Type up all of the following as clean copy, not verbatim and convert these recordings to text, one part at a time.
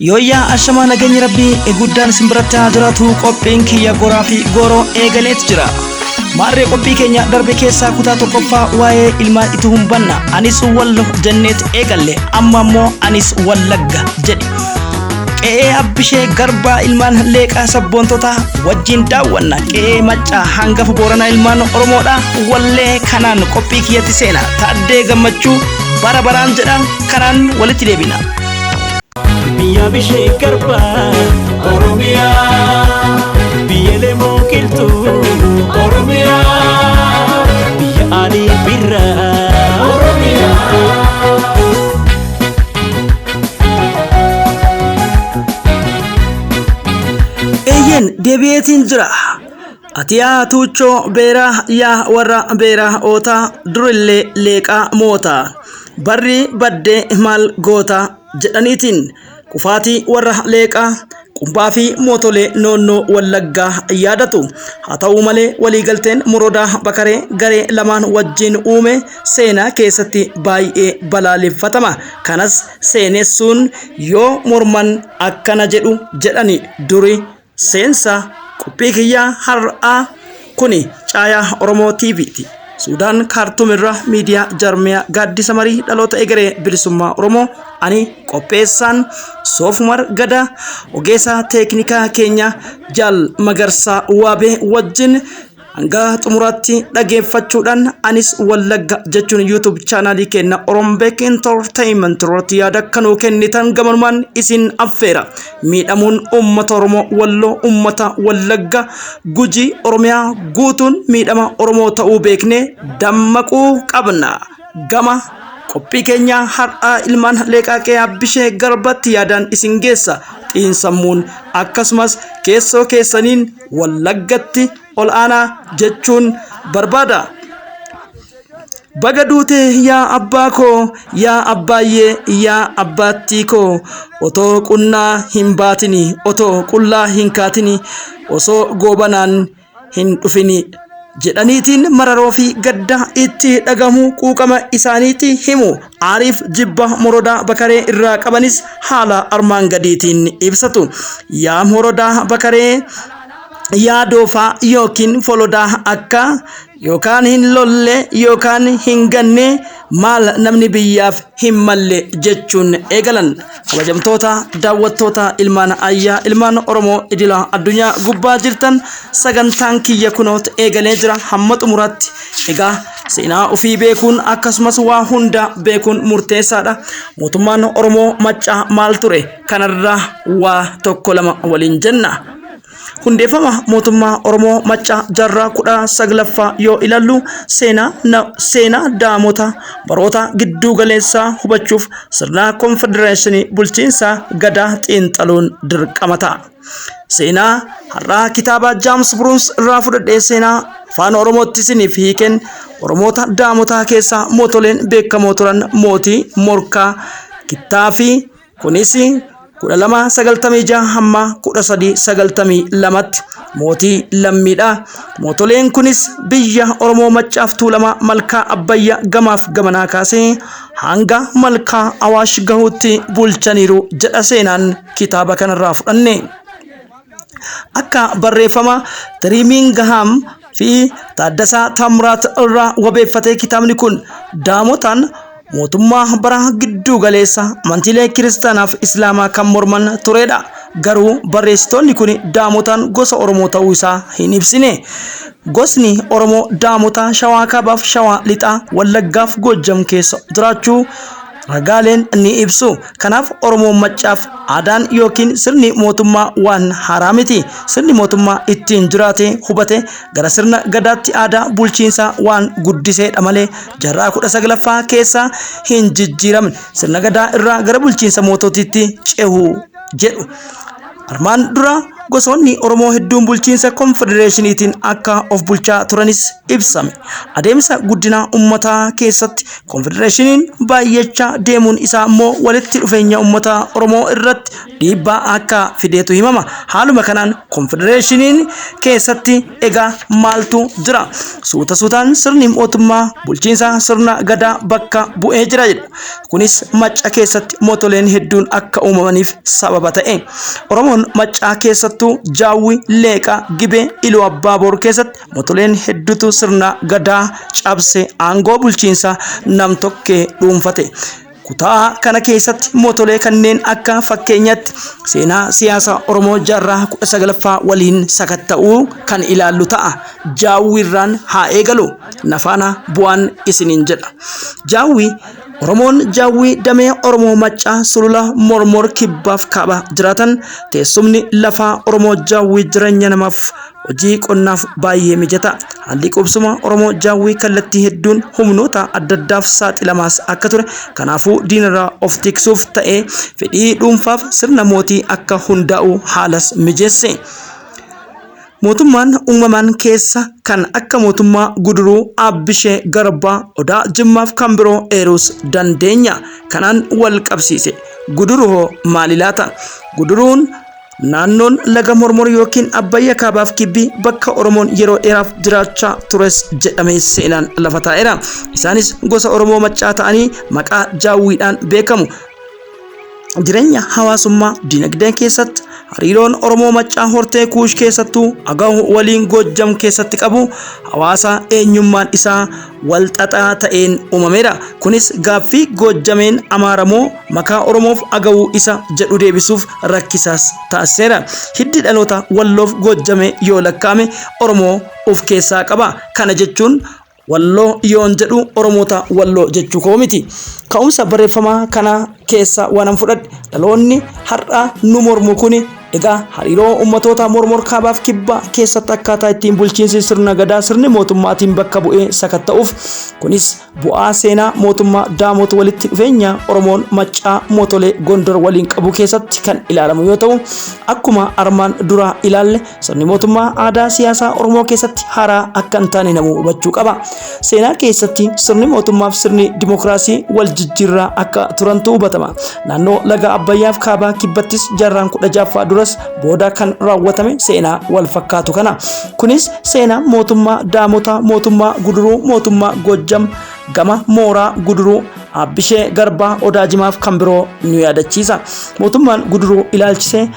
Yooyyaa ashamaa nageenyi rabbii guddaan simbiratti jiraatu qophiin kiyya goraa fi goroo eegaleet jira. Maarree qophii keenya darbe keessaa kutaa tokkoffaa waa'ee ilmaan itti humbanna. Anis wallo jenneet eegalle amma immoo anis wallagga jedhi. Qe'ee Abbishee Garbaa ilmaan leeqaa sabboontota wajjin daawwanna. Qe'ee Maccaa hangafa Booranaa ilmaan Oromoodha. Wallee kanaan qophii kiyyatti seena. Taaddee Gammachuu bara baraan jedha kanaan walitti deebina. Biyya Abbishee Garbaa Oromiyaa biyya lemoo qilxuu Oromiyaa biyya Alii Birraa Oromiyaa. Eyyen deebi'eetiin jira. Ati yaa tuuchoo beeraa yaa warra beeraa ootaa durillee leeqaa mootaa barri baddee maal goota jedhaniitiin kufaatii warra leeqaa qumbaa fi mootolee noonnoo wallaggaa yaadatu. Haa ta'u malee waliigalteen Morodaa Bakaree garee lamaan wajjin uume seenaa keessatti baay'ee balaaleffatama. Kanas seenessuun yoo morman akkana jedhu jedhani duri seensa qophii kiyyaa har'aa kuni caayaa Oromoo TV'ti. Suudaan Kaartuum irraa miidiyaa Jarmiyaa Gaaddisa Marii dhaloota egeree bilisummaa Oromoo ani qopheessaan Soofumar Gadaa ogeessa teeknikaa keenya Jaal Magarsaa Waabee wajjin hanga xumuraatti dhageeffachuudhaan anis wallagga jechuun YouTube chaanaalii keenya Orombek Entertainment irratti yaada kanuu kennitan gamanumaan isin affeera. Miidhamuun uummata Oromoo Walloo uummata Wallagga Gujii Oromiyaa guutuun miidhama Oromoo ta'uu beeknee dammaquu qabna. Gama qophii keenya har'aa ilmaan leeqaa Qe'ee Abbishee Garbaatti yaadaan isin geessa. Xiinsammuun akkasumas keessoo keessaniin Wallaggatti ol aanaa jechuun barbaada. Baga duutee yaa abbaa koo yaa abbaayyee yaa abbaattii koo otoo qunnaa hin baatini otoo qullaa hin kaatini osoo goobanaan hin dhufini jedhaniitiin mararoo fi gadda itti dhagamu quuqama isaaniitti himu. Aariif jibba Morodaa Bakaree irraa qabanis haala armaan gadiitiin ibsatu. Yaa Morodaa Bakaree yaa doofaa yookiin folodaa akka yookaan hin lolle yookaan hin ganne maal namni biyyaaf hin malle jechuun eegalan. Kabajamtoota daawwattoota ilmaan ayyaa ilmaan Oromoo idila addunyaa gubbaa jirtan sagantaan kiyya kunoot eegalee jira hamma xumuraatti. Egaa seenaa ofii beekuun akkasumas waa hunda beekuun murteessaadha. Mootummaan Oromoo Maccaa maal ture kanarraa waa tokko lama waliin jenna. Hundeeffama mootummaa Oromoo Maccaa jaarraa 19ffaa yoo ilaallu seenaa daamota baroota gidduu galeessaa hubachuuf sirna konfedereeshinii bulchiinsa gadaa xiinxaluun dirqama ta'a. Seenaa har'aa kitaaba James Bruce irraa fudhadhee seenaa afaan Oromootti isiniif hiikeen Oromoota daamotaa keessaa mootoleen beekamoo turan mootii Morkaa Kittaafi kunis 1296 hamma 1392tti mootii lammiidha. Mootoleen kunis biyya Oromoo Maccaaf Tuulamaa Malkaa Abbayyaa gamaaf gamanaa kaasee hanga Malkaa Awaash gahuutti bulchaniiru jedha seenaan kitaaba kanarraa fudhanne. Akka barreeffama Tirimingham fi Taaddasaa Tamraat irraa wabeeffatee kitaabni kun daamotaan mootummaa bara gidduu galeessa amantiilee kiristaanaaf islaamaa kan morman turedha. Garuu barreessitoonni kun daamotaan gosa Oromoo ta'uu isaa hin ibsine. Gosni Oromoo daamota Shawaa Kaabaaf Shawaa Lixaa Wallaggaaf Goojjam keessa jiraachuu ragaaleen ni ibsu. Kanaaf Oromoon Maccaaf aadaan yookiin sirni mootummaa waan haaraa miti. Sirni mootummaa ittiin jiraate hubate gara sirna gadaatti aadaa bulchiinsaa waan guddiseedha malee jaarraa 19ffaa keessa hin jijjiiramne. Sirna gadaa irraa gara bulchiinsa moototiitti cehu jedhu. Armaan dura gosoonni Oromoo hedduun bulchiinsa konfedereeshiniitiin akka of bulchaa turanis ibsame. Adeemsa guddina uummataa keessatti konfedereeshiniin baay'achaa deemuun isaa immoo walitti dhufeenya uummata Oromoo irratti dhiibbaa akka fideetu himama. Haaluma kanaan konfedereeshiniin keessatti egaa maaltu jira? Suuta suutaan sirni mootummaa bulchiinsa sirna gadaa bakka bu'ee jira jedhu. Kunis Maccaa keessatti mootoleen hedduun akka uumamaniif sababa ta'e. Oromoon Maccaa keessattuu Jaawwi, Leeqaa, Gibee, Iluu Abbaaboor keessatti mootoleen hedduutu sirna gadaa cabse aangoo bulchiinsa nam-tokkee dhuunfate. Kutaa kana keessatti mootolee kanneen akka fakkeenyatti seenaa siyaasa Oromoo jaarraa 19ffaa waliin sakatta'uu kan ilaallu ta'a. Jaawwiirraan haa eegalu. Nafaana bu'aan isiniin jedha. Jaawwi Oromoon Jaawwi damee Oromoo Maccaa sulula Mormor kibbaaf kaaba jiraatan teessumni lafaa Oromoo Jaawwi jireenya namaaf hojii qonnaaf baay'ee mijata. Haalli qubsuma Oromoo Jaawwi kallattii hedduun humnoota adda addaaf saaxilamaas akka ture. Kanaafuu diinarraa of tiksuuf ta'ee fedhii dhuunfaaf sirna mootii akka hundaa'u haalas mijeesse. Mootummaan uumamaan keessa kan akka mootummaa Guduruu, Abbishee Garbaa, Odaa Jimmaaf kan biroo eeruus dandeenya. Kanaan wal qabsiise. Guduruu maali laata? Guduruun naannoon laga Mormor yookiin Abbayyaa kaabaaf kibbii bakka Oromoon yeroo dheeraaf jiraachaa tures jedhamee seenaan lafa taa'eera. Isaanis gosa Oromoo Maccaa ta'anii maqaa Jaawwiidhaan beekamu. Jireenya hawaasummaa dinagdee keessatti hariiroon Oromoo Maccaa hortee Kuush keessattuu Agaw waliin Goojjam keessatti qabu hawaasa eenyummaan isaa wal xaxaa ta'een uumameera. Kunis gaaffii Goojjameen Amaaramoo makaa Oromoof Agawuu isa jedhu deebisuuf rakkisaas taasiseera. Hiddi dhaloota Walloof Goojjamee yoo lakkaame Oromoo of keessaa qaba. Kana jechuun Walloo yoon jedhu Oromoota Walloo jechuu koo miti. Ka'umsa barreeffamaa kana keessa waan fudhadhe dhaloonni har'a nu mormu kuni egaa hariiroo ummatoota Mormor kaabaaf kibbaa keessatti akkaataa ittiin bulchiinsi sirna gadaa sirni mootummaatiin bakka bu'ee sakatta'uuf kunis bu'aa seenaa mootummaa Daamot walitti dhufeenya Oromoon Maccaa mootolee Gondor waliin qabu keessatti kan ilaalamu yoo ta'u, akkuma armaan dura ilaalle sirni mootummaa aadaa siyaasaa Oromoo keessatti haaraa akka hin taane namuu hubachuu qaba. Seenaa keessatti sirni mootummaaf sirni dimokiraasii wal jijjiirraa akka turantu hubatama. Naannoo laga Abbayyaaf kaabaa kibbattis jaarraan 16ffaa dura booda kan raawwatame seenaa wal fakkaatu kana. Kunis seenaa mootummaa Daamota, mootummaa Guduruu, mootummaa Goojjam, gama mooraa Guduruu, Abbishee Garbaa, Odaa Jimaaf kan biroo nu yaadachiisa. Mootummaan Guduruu ilaalchisee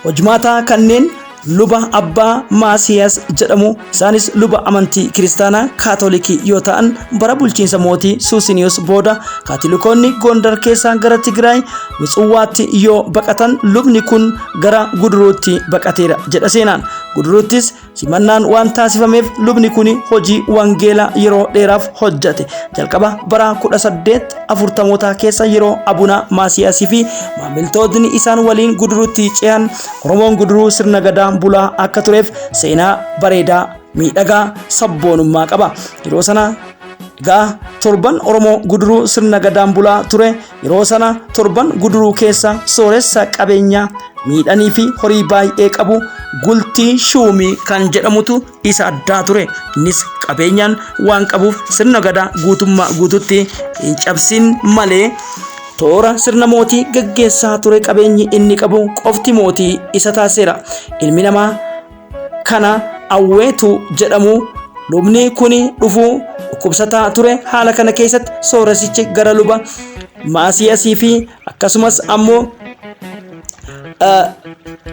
hojmaataa kanneen luba Abbaa Maasiyas jedhamu, isaanis luba amantii kiristaanaa kaatolikii yoo ta'an bara bulchiinsa mootii Suusiniyoos booda kaatolikoonni Gondar keessaa gara Tigraay Mutsuwaatti yoo baqatan lubni kun gara Guduruutti baqateera jedha seenaan. Guduruuttis simannaan waan taasifameef lubni kun hojii wangeelaa yeroo dheeraaf hojjate. Jalqaba bara 1840 keessa yeroo Abuna Maasiyasii fi maamiltootni isaan waliin Guduruutti ce'an Oromoon Guduruu sirna gadaa bulaa akka tureef seenaa bareedaa miidhagaa sabboonummaa qaba. Yeroo sana egaa torban Oromoo Guduruu sirna gadaan bulaa ture. Yeroo sana torban Guduruu keessa sooressa qabeenya miidhanii fi horii baay'ee qabu Gultii Shuumii kan jedhamutu isa addaa ture. Innis qabeenyaan waan qabuuf sirna gadaa guutummaa guututti hin cabsin malee toora sirna mootii gaggeessaa ture. Qabeenyi inni qabu qofti mootii isa taasiseera. Ilmi namaa kana Awweetu jedhamu lubni kuni dhufuu dhukkubsataa ture. Haala kana keessatti sooressichi gara luba Maasiyasii fi akkasumas ammoo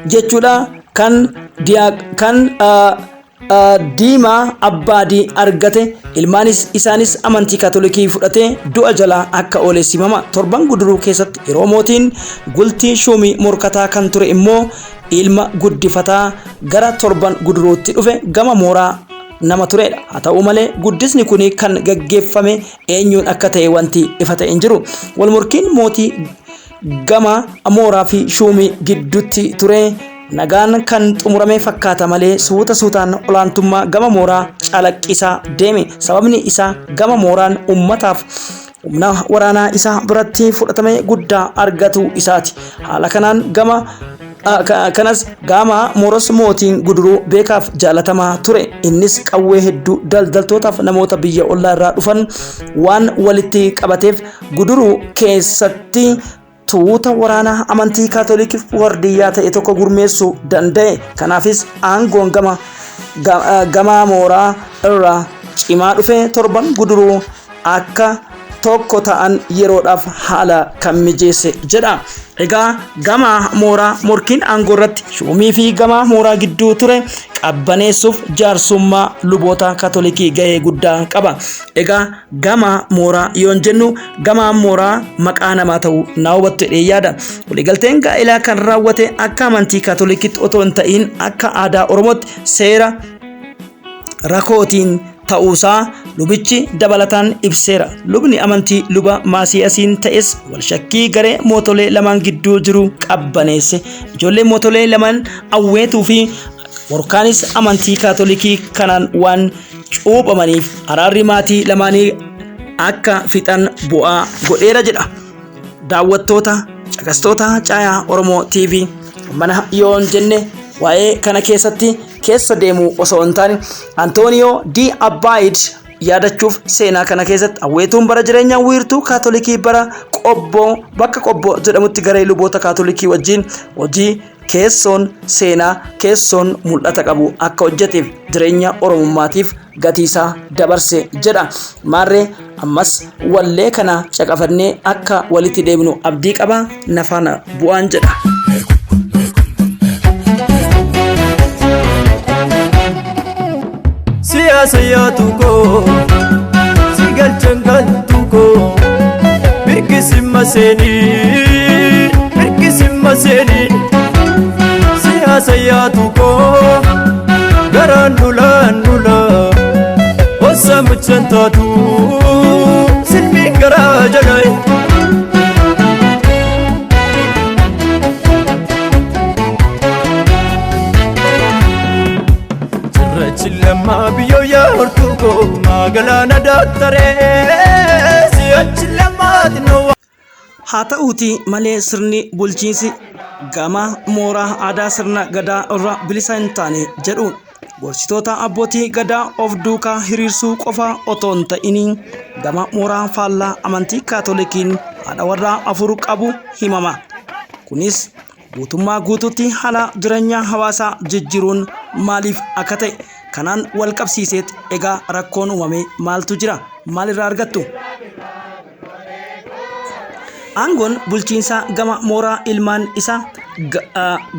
jechuudha kan Diimaa Abbaadii argate. Ilmaanis isaanis amantii kaatolikii fudhatee du'a jalaa akka oole simama. Torban Guduruu keessatti yeroo mootiin Gultii Shuumii morkataa kan ture immoo ilma guddifataa gara torban Guduruutti dhufe gama mooraa nama turedha. Haa ta'u malee guddisni kun kan gaggeeffame eenyuun akka ta'e wanti ifa ta'e hin jiru. Wal morkiin mootii gama mooraa fi Shuumii gidduutti ture nagaan kan xumurame fakkaata malee suuta suutaan olaantummaa gama mooraa calaqqisaa deeme. Sababni isaa gama mooraan ummataaf humna waraanaa isaa biratti fudhatame guddaa argatu isaati. Haala kanaan gama kanas Gama Mooros mootiin Guduruu beekaaf jaalatamaa ture. Innis qawwee hedduu daldaltootaaf namoota biyya ollaa irraa dhufan waan walitti qabateef Guduruu keessatti tuuta waraanaa amantii kaatolikiif wardiyyaa ta'e tokko gurmeessuu danda'e. Kanaafis aangoon gama mooraa irraa cimaa dhufe torban Guduruu akka tokko ta'an yeroodhaaf haala kan mijeesse jedha. Egaa gama mooraa morkiin aangoo irratti shuumii fi gama mooraa gidduu ture qabbaneessuuf jaarsummaa luboota kaatolikii gahee guddaa qaba. Egaa gama mooraa yoon jennu gama mooraa maqaa namaa ta'uu na hubattu jedhee yaada. Waliigalteen gaa'elaa kan raawwate akka amantii kaatolikiitti otoo hin ta'in akka aadaa Oromootti seera rakootiin ta'uusaa lubichi dabalataan ibseera. Lubni amantii luba Maasiyaasiin ta'es walshakkii garee mootolee lamaan gidduu jiru qabbaneesse. Ijoollee mootolee lamaan awweetuu fi morkaanis amantii kaatolikii kanaan waan cuuphamaniif araarri maatii lamaanii akka fixan bu'aa godheera jedha. Daawwattoota caqastoota Caayaa Oromoo TV mana yoon jenne waa'ee kana keessa deemu osoo hin taane Antooniyoo D. Abbaayid yaadachuuf seenaa kana keessatti awweetuun bara jireenyaa wiirtuu kaatolikii bakka qobboo jedhamutti garee luboota kaatolikii wajjin hojii keessoon mul'ata qabu akka hojjeteef jireenya oromummaatiif gatiisaa dabarse jedha. Maarree ammas wallee kana caqafannee akka walitti deebinu abdii qaba. Nafaana bu'aan jedha. Siyaasa yaatuko sigalchan galtuko mirkisimma seeni siyaasa yaatuko garaan nula ossa muchan taatu silmi garaa jalai Chillama biyo ya hortuko magalana daktare siya chillama dino. Haa ta'uuti malee sirni bulchiinsi gama mooraa aadaa sirna gadaa irra bilisa hin taane jedhu gorsitoota abbootii gadaa of duukaa hiriirsuu qofa otoo hin ta'in gama mooraa faallaa amantii kaatolikiin haadha warraa afur qabu himama. Kunis guutummaa guutuutti haala jireenya hawaasaa jijjiiruun maaliif akka ta'e kanaan wal qabsiiseet. Egaa rakkoon uumame maaltu jira? Maalirraa argattu? Aangoon bulchiinsa gama mooraa ilmaan isaa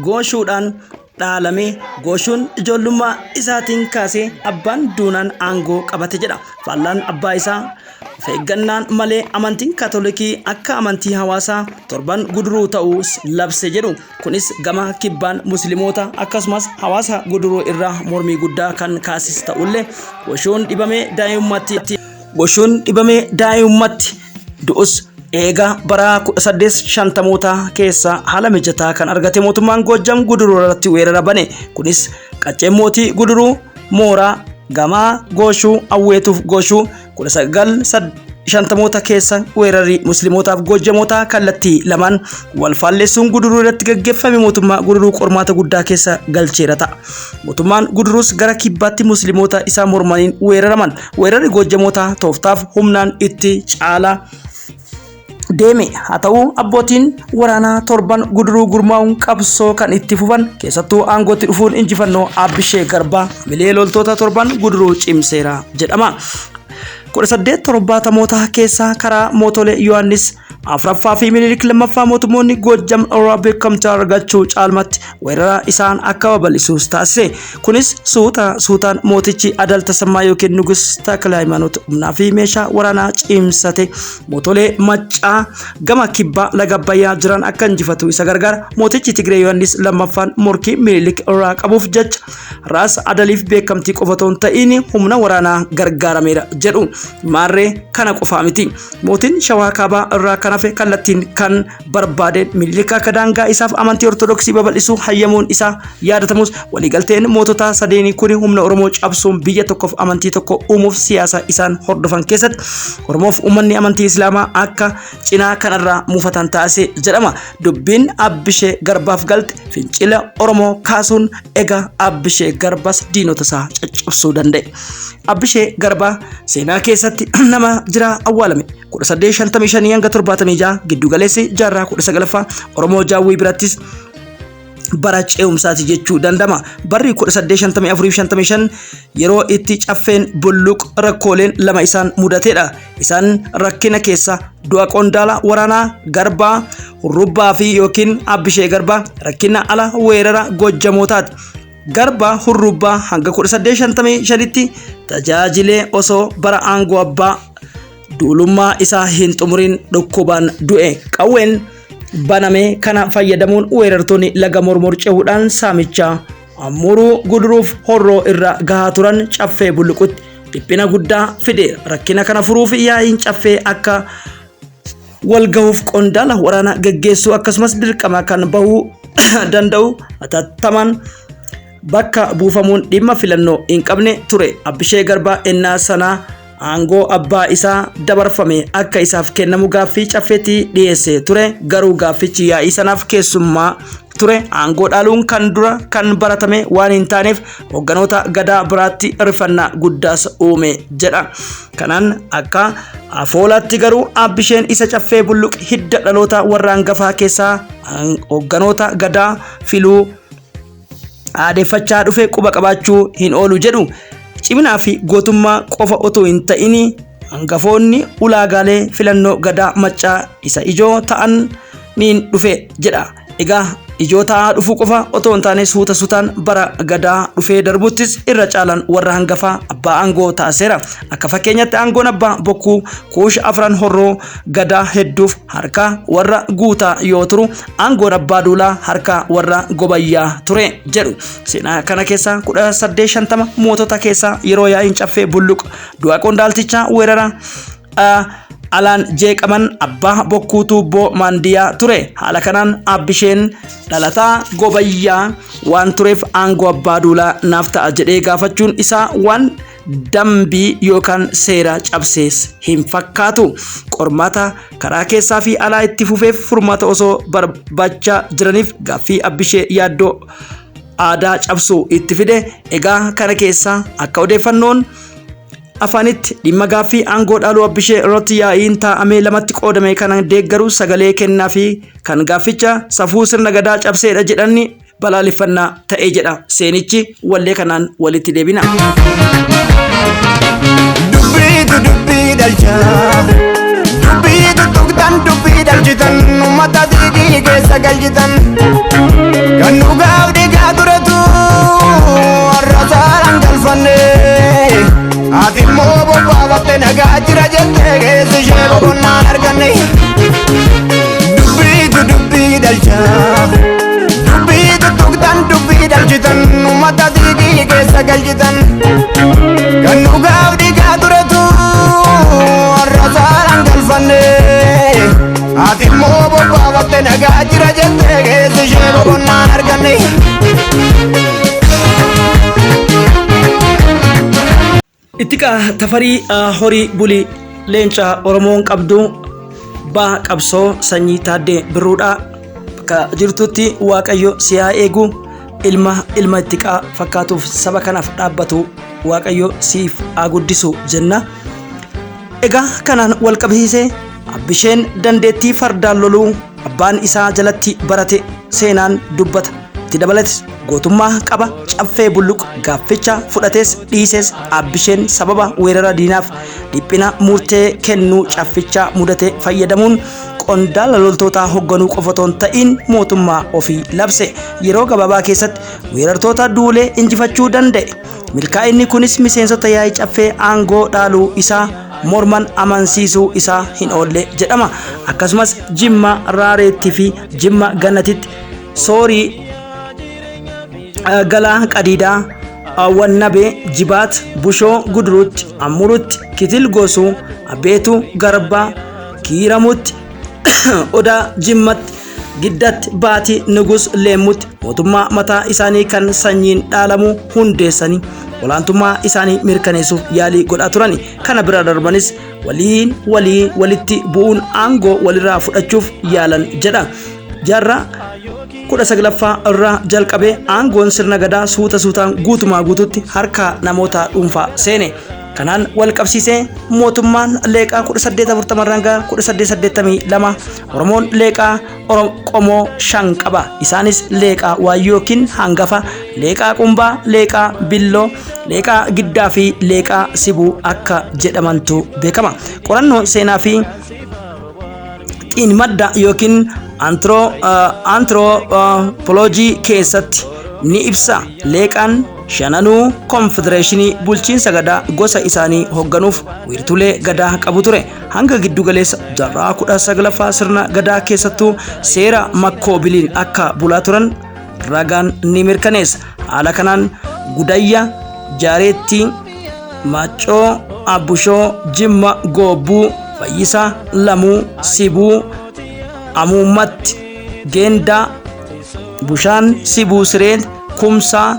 gooshuudhaan dhaalame. Gooshuun ijoollummaa isaatiin kaasee abbaan duunaan aangoo qabate jedha. Faallaan abbaa isaa feeggannaan malee amantiin kaatolikii akka amantii hawaasaa torban Guduruu ta'uu labse jedhu. Kunis gama kibbaan musliimoota akkasumas hawaasa Guduruu irraa mormii guddaa kan kaasis ta'ullee Gooshuun dhibamee daa'imummaatti du'us eega bara 1850moota keessa haala mijataa kan argate mootummaan Goojjam Guduruu irratti weerara bane. Kunis qacceen mootii Guduruu mooraa gama Gooshuu awweetuuf Gooshuu 1950moota keessa weerarri musliimotaaf Goojjamoota kallattii lamaan wal faalleessuun Guduruu irratti gaggeeffame mootummaa Guduruu qormaata guddaa keessa galcheera ta'a. Mootummaan Guduruus gara kibbaatti musliimoota isaa mormaniin weeraraman. Weerarri Goojjamoota tooftaaf humnaan itti caalaa deeme. Haa ta'u abbootiin waraanaa torban Guduruu gurmaa'uun qabsoo kan itti fufan keessattuu aangootti dhufuun injifannoo Abbishee Garbaa milee loltoota torban Guduruu cimseera jedhama. 1870moota keessa karaa mootolee Yohaannis afraffaa fi Minilik lammaffaa mootummoonni Goojjam irraa beekamtii argachuu caalmatti weerara isaan akka babal'isuus taasise. Kunis suutaan mootichi Adal Tasammaa yookiin Nugus Takla Hayimaanoot humnaa fi meeshaa waraanaa cimsate mootolee Maccaa gama kibbaa laga Abbayyaa jiran akka injifatu isa gargaara. Mootichi Tigree Yohaannis lammaffaan morkii Minilik irraa qabuuf jecha Raas Adaliif beekamtii qofa otoo hin ta'in humna waraanaa gargaarameera jedhu. Maarree kana qofaa miti. Mootiin Shawaa Kaabaa irraa kana hafe kallattiin kan barbaade Minilik akka daangaa isaaf amantii ortodoksii babal'isuu hayyamuun isaa yaadatamus waliigalteen mootota sadeenii kun humna Oromoo cabsuun biyya tokkoof amantii tokko uumuuf siyaasa isaan hordofan keessatti Oromoof uummanni amantii Islaamaa akka cinaa kanarraa muufatan taasise jedhama. Dubbiin Abbishee Garbaaf galte fincila Oromoo kaasuun egaa Abbishee Garbas diinota isaa caccabsuu danda'e. Abbishee Garbaa seenaa keessatti nama jira awwaalame 1855 hanga 76 giddu galeessi jaarraa 19ffaa Oromoo Jaawwii birattis bara ce'umsaati jechuu dandama. Barri 1854-55 yeroo itti caffeen bulluq rakkooleen lama isaan mudateedha. Isaan rakkina keessa du'a qondaala waraanaa Garbaa Hurrubbaa fi yookiin Abbishee Garbaa rakkina ala weerara Gojjamootaati. Garbaa Hurrubbaa hanga 1855tti tajaajilee osoo bara aangoo abbaa duulummaa isaa hin xumurin dhukkubaan du'e. Qawween baname kana fayyadamuun weerartoonni laga mormor cehuudhaan saamicha Amuruu Guduruuf Horroo irra gahaa turan caffee bulluqutti dhiphina guddaa fide. Rakkina kana furuuf yaa'iin caffee akka walgahuuf qondaala waraana gaggeessuu akkasumas dirqama kan bahuu danda'u atattaman bakka buufamuun dhimma filannoo hin qabne ture. Abbishee Garbaa ennaa sanaa aangoo abbaa isaa dabarfame akka isaaf kennamu gaaffii caffeetti dhiyeesse ture. Garuu gaaffichi yaa'ii sanaaf keessummaa ture. Aangoo dhaaluun kan dura kan baratame waan hin taaneef hogganoota gadaa biraatti rifannaa guddaas uume jedha. Kanaan akka afoolaatti garuu Abbisheen isa caffee bulluq hidda dhaloota warra hangafaa keessaa hogganoota gadaa filuu aadeeffachaa dhufe quba qabaachuu hin oolu jedhu. Ciminaa fi gootummaa qofa otoo hin ta'in hangafoonni ulaagaalee filannoo gadaa maccaa isa ijoo ta'an niin dhufe jedha. Egaa ijoo ta'aa dhufuu qofa otoo hin taane suuta suutaan bara gadaa dhufee darbuttis irra caalan warra hangafaa abbaa aangoo taasiseera. Akka fakkeenyatti aangoon abbaa bokkuu kuush afran Horroo gadaa hedduuf harka warra guutaa yoo turu aangoon abbaa duulaa harka warra gobayyaa ture jedhu. Seenaa kana keessa 1850 mootota keessa yeroo yaa'iin caffee bulluq du'a qondaaltichaa weerara alaan jeeqaman abbaa bokkuu tuubboo maandiyaa ture. Haala kanaan Abbisheen dhalataa gobayyaa waan tureef aangoo abbaa duulaa naaf ta'a jedhee gaafachuun isaa waan dambii yookaan seera cabsees hin fakkaatu. Qormaata karaa keessaa fi alaa itti fufeef furmaata osoo barbachaa jiraniif gaaffii Abbishee yaaddoo aadaa cabsuu itti fide. Egaa kana keessa akka odeeffannoon afaanitti dhimma gaaffii aangoo dhaaluu Abbishee irratti yaa'iin taa'amee lamatti qoodame kana deeggaru sagalee kennaa fi kan gaafficha safuu sirna gadaa cabseedha jedhanii balaaleffannaa ta'ee jedha. Seenichi wallee kanaan walitti deebina. Dubbii dhalchaa dubbii tuttuqtan dubbii dhalchitan uummata dhiigii keessa galchitan kan dhugaaf dhiigaa turetu warra saalaan galfanne ati immoo bobbaafatte nagaa jira jettee keessi ishee boqonnaan arganne. Dubbii dhalchaa dubbii tuttuqtan dubbii dhalchitan uummata dhiigii keessa galchitan kan dhugaaf dhiigaa turetu warra saalaan galfanne ati immoo bobbaafatte nagaa jira jettee keessi ishee boqonnaan arganne. Ittika Tafarii Horii Bulii Leencaa Oromoon qabdu baa qabsoo sanyii Taaddee Birruudhaa bakka jirtutti Waaqayyo siyaa eegu ilma ittiqaa fakkaatuuf saba kanaaf dhaabbatu Waaqayyo siif haa guddisu jenna. Egaa kanaan wal qabsiisee Abbisheen dandeettii fardaan loluu abbaan isaa jalatti barate seenaan dubbata. Itti dabalates gootummaa qaba. Caffee bulluq gaafficha fudhates dhiises Abbisheen sababa weerara diinaaf dhiphina murtee kennuu cafficha mudate fayyadamuun qondaala loltoota hoogganuu qofa otoo hin ta'in mootummaa ofii labse. Yeroo gabaabaa keessatti weerartoota duulee injifachuu danda'e. Milkaa'inni kunis miseensota yaa'ii caffee aangoo dhaaluu isaa morman amansiisuu isaa hin oolle jedhama. Akkasumas Jimma Raareetti fi Jimma Gannatitti soorii Galaa Qadiidaa Awwannabee Jibaat Bushoo Guduruutti Ammuruutti Kitil Gosuu Abeetu Garbaa Kiiramuutti odaa jimmatti giddatti baatii nugus leemmutti mootummaa mataa isaanii kan sanyiin dhaalamu hundeessanii olaantummaa isaanii mirkaneessuuf yaalii godhaa turani. Kana bira darbanis walitti bu'uun aangoo walirraa fudhachuuf yaalan jedha. Jaarraa 19ffaa irraa jalqabee aangoon sirna gadaa suutaan guutumaa guututti harka namoota dhuunfaa seene. Kanaan wal qabsiisee mootummaan leeqaa 1840 irraa 1882 Oromoon leeqaa qomoo 5 qaba. Isaanis leeqaa waayyoo yookiin hangafa, leeqaa qumbaa, leeqaa billoo, leeqaa giddaa fi leeqaa sibuu akka jedhamantu beekama. Qorannoo seenaa fi xiinmadda yookiin anthropology keessatti ni ibsa. Leeqaan shananuu konfedereeshinii bulchiinsa gadaa gosa isaanii hoogganuuf wiirtulee gadaa qabu ture. Hanga giddu galeessa jaarraa 19ffaa sirna gadaa keessattuu seera makkoobiliin akka bulaa turan ragaan ni mirkaneessa. Haala kanaan Gudayya, Jaareetti, Maccoo, Abbushoo, Jimma, Goobbuu, Fayyisaa, Lamuu, Sibuu, Amuummatti, Geendaa, Bushaan, Sibuu Sireet, Kumsaa,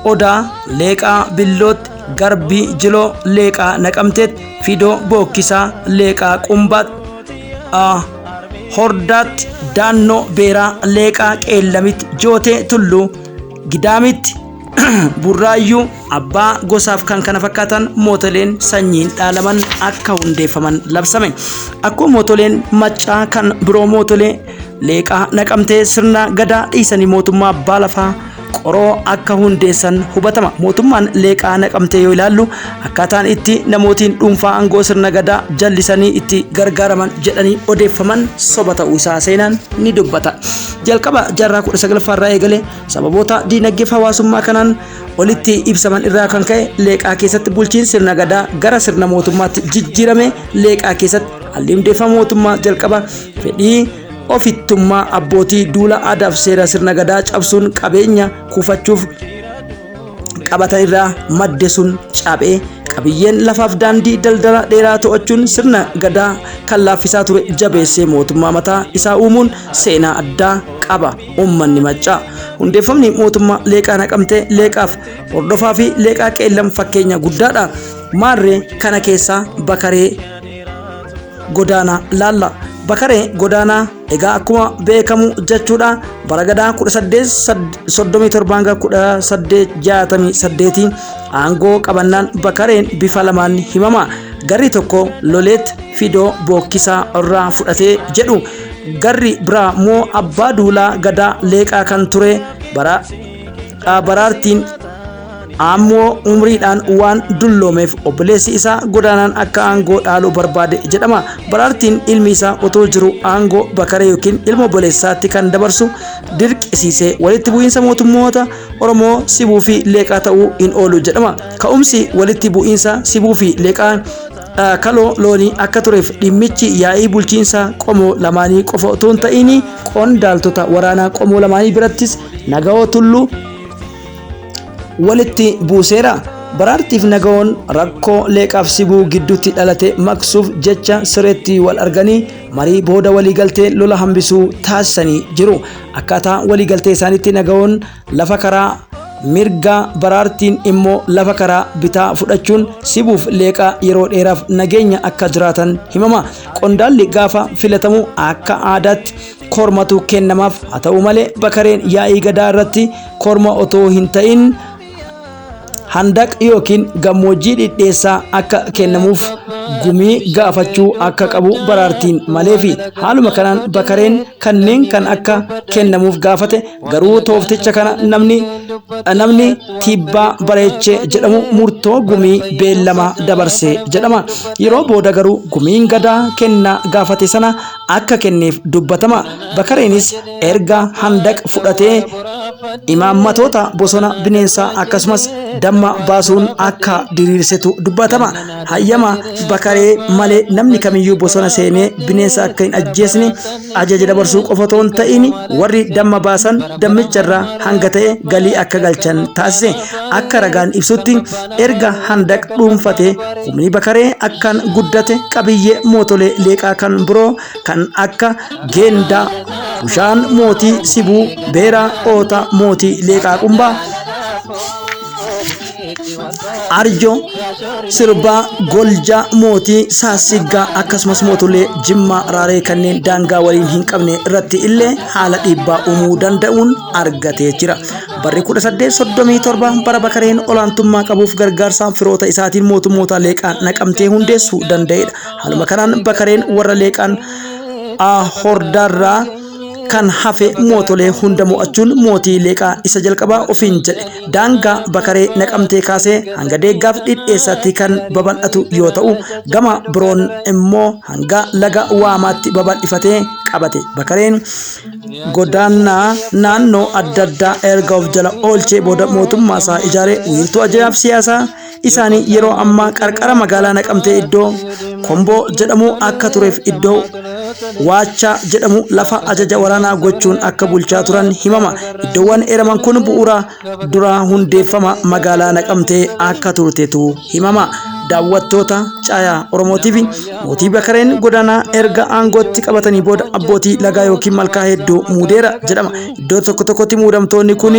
Odaa, leeqaa billootti, Garbii Jiloo, leeqaa naqamteetti, Fidoo Bookkisaa, leeqaa qumbaatti, Hordaatti, Daannoo Beeraa, leeqaa qeellamitti, Jootee Tulluu, Gidaamitti, Burraayyuu, abbaa gosaaf kan kana fakkaatan mootoleen sanyiin dhaalaman akka hundeeffaman labsame. Akkuma mootoleen maccaa kan biroo mootolee leeqaa naqamtee sirna gadaa dhiisanii mootummaa abbaa lafaa qoroo akka hundeessan hubatama. Mootummaan leeqaa naqamtee yoo ilaallu akkaataan itti namootiin dhuunfaa aangoo sirna gadaa jallisanii itti gargaaraman jedhanii odeeffaman soba ta'uu isaa seenaan ni dubbata. Jalqaba jaarraa 19ffaa irraa eegalee sababoota diinagdee hawaasummaa kanaan olitti ibsaman irraa kan ka'e leeqaa keessatti bulchiinsi sirna gadaa gara sirna mootummaatti jijjiirame. Leeqaa keessatti haalli hundeeffama mootummaa jalqaba fedhii ofittummaa abbootii duula aadaaf seera sirna gadaa cabsuun qabeenya kuufachuuf qabatan irraa madde sun cabee qabiyyeen lafaaf daandii daldala dheeraa to'achuun sirna gadaa kan laaffisaa ture jabeessee mootummaa mataa isaa uumuun seenaa addaa qaba. Uummanni maccaa hundeeffamni mootummaa leeqaa naqamtee leeqaaf hordofaa fi leeqaa qeellam fakkeenya guddaadha. Maarree kana keessaa Bakaree Godaanaa laalla. Bakaree Godaanaa egaa akkuma beekamu jechuudha bara gadaa 1837-1868 aangoo qabannaan Bakareen bifa lamaan himama. Garri tokko loleet Fidoo Bookkisaa irraa fudhatee jedhu, garri biraa moo abbaa duulaa gadaa leeqaa kan ture Baraartiin ammoo umriidhaan waan dulloomeef obboleessi isaa Godaanaan akka aangoo dhaaluu barbaade jedhama. Baraartiin ilmi isaa otoo jiru aangoo Bakaree yookiin ilma obboleessaatti kan dabarsu dirqisiisee walitti bu'iinsa mootummoota Oromoo Sibuu fi leeqaa ta'uu hin oolu jedhama. Ka'umsi walitti bu'iinsa Sibuu fi leeqaa kaloo loonii akka tureef dhimmichi yaa'ii bulchiinsa qomoo lamaanii qofa otoo hin ta'in qondaaltota waraanaa qomoo lamaanii birattis Nagahoo Tulluu walitti buuseera. Baraartiif Nagahoon rakkoo leeqaaf Sibuu gidduutti dhalate maqsuuf jecha sireetti wal arganii marii booda waliigaltee lola hambisuu taasisanii jiru. Akkaataa waliigaltee isaaniitti Nagahoon lafa karaa mirgaa, Baraartiin immoo lafa karaa bitaa fudhachuun Sibuuf leeqaa yeroo dheeraaf nageenya akka jiraatan himama. Qondaalli gaafa filatamu akka aadaatti kormatu kennamaaf. Haa ta'u malee Bakareen yaa'ii gadaa irratti korma otoo hin ta'in handaq yookiin gammoojjii dhidheessaa akka kennamuuf gumii gaafachuu akka qabu Baraartiin maleefi. Haaluma kanaan Bakareen kanneen kan akka kennamuuf gaafate, garuu toofticha kana namni Tibbaa Bareechee jedhamu murtoo gumii beellama dabarse jedhama. Yeroo booda garuu gumiin gadaa kennaa gaafate sana akka kenneef dubbatama. Bakareenis erga handaq fudhatee imaammatoota bosona bineensaa akkasumas damma baasuun akka diriirsetu dubbatama. Hayyama Bakaree malee namni kamiyyuu bosona seenee bineensa akka hin ajjeesne ajaja dabarsuu qofa otoo hin ta'in warri damma baasan dammicharraa hanga ta'e galii akka galchan taasise. Akka ragaan ibsutti erga handaq dhuunfate humni Bakaree akkaan guddate qabiyyee mootolee leeqaa kan biroo kan akka Geendaa, Bushaan mootii Sibuu, Beeraa Oota mootii leeqaa Qumbaa, Arjoo Sirbaa, Goljaa mootii Saassiggaa akkasumas mootolee Jimmaa Raaree kanneen daangaa waliin hin qabne irratti illee haala dhiibbaa uumuu danda'uun argatee jira. Barri 1837 bara Bakareen olaantummaa qabuuf gargaarsaan firoota isaatiin mootummoota leeqaan naqamtee hundeessuu danda'edha. Haaluma kanaan Bakareen warra leeqaan hordaarraa kan hafe mootolee hunda mo'achuun mootii leeqaa isa jalqabaa ofiin jedhe. Daangaa Bakaree naqamtee kaasee hanga deeggaaf dhidheessaatti kan babal'atu yoo ta'u, gama biroon immoo hanga laga Waamaatti babal'ifatee qabate. Bakareen godaannaa naannoo adda addaa erga of jala oolchee booda mootummaa isaa ijaaree wiirtuu ajaa'ib siyaasaa isaanii yeroo ammaa qarqara magaalaa naqamtee iddoo Komboo jedhamu akka tureef iddoo Waachaa jedhamu lafa ajaja waraanaa gochuun akka bulchaa turan himama. Iddoowwan eeraman kun bu'uura duraa hundeeffama magaalaa naqamtee akka turtetu himama. Daawwattoota Caayaa Oromootiif mootii Bakareen godaanaa erga aangootti qabatanii booda abbootii lagaa yookiin malkaa hedduu muudeera jedhama. Iddoo tokko tokkotti muudamtoonni kun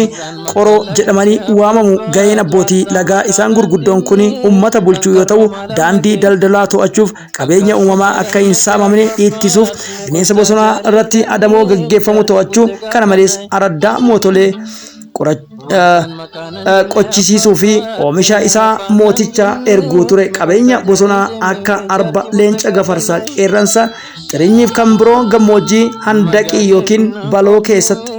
qoroo jedhamanii waamamu. Gaheen abbootii lagaa isaan gurguddoon kun uummata bulchuu yoo ta'u, daandii daldalaa to'achuuf, qabeenya uumamaa akka hin saamamne ittisuuf, bineensa bosonaa irratti adamoo gaggeeffamu to'achuu, kana malees araddaa mootolee qochisiisuu fi oomisha isaa mooticha erguu ture. Qabeenya bosonaa akka arba, leenca, gafarsaa, qeerransa, xirinyiif kan biroo gammoojjii handaqii yookiin baloo keessatti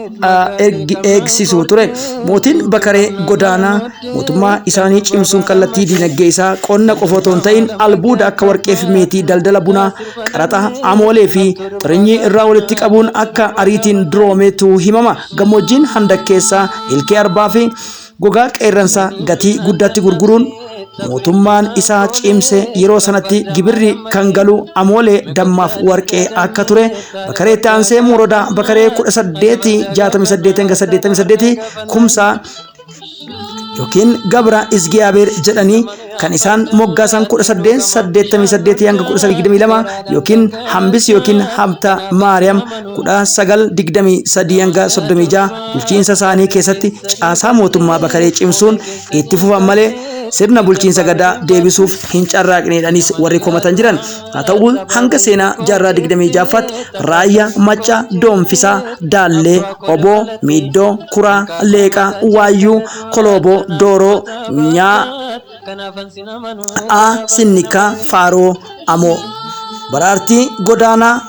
eegsisuu ture. Mootiin Bakaree godaanaa mootummaa isaanii cimsuun kallattii dinagdee isaa qonna qofa otoo hin ta'in albuuda akka warqee fi meetii, daldala bunaa, qaraxa, amoolee fi xirinyii irraa walitti qabuun akka ariitiin duroometu himama. Gammoojjiin handaq keessaa ilkee arbaa fi gogaa qeerransaa gatii guddaatti gurguruun mootummaan isaa cimse. Yeroo sanatti gibirri kan galu amoolee, dammaaf warqee akka ture. Bakareetti aansee Morodaa Bakaree 1868 Kumsaa yookiin Gabra Isgiyaabeer jedhanii kan isaan moggaasan 1888 hanga 1922 yookiin Hambis yookiin Habta Maariyaam 1923 hanga 36 bulchiinsa isaanii keessatti caasaa mootummaa Bakaree cimsuun itti fufan malee sirna bulchiinsa gadaa deebisuuf hin carraaqneedhanis warri komatan jiran. Haa ta'u hanga seenaa jaarraa 26ffaatti Raayyaa, Maccaa, Doomfisaa, Daallee, Oboo, Miiddoo, Kuraa, Leeqaa, Waayyuu, Kolooboo, Dooroo, Nyaa, Sinnikaa, Faaroo, Amoo, Baraartii, Godaanaa,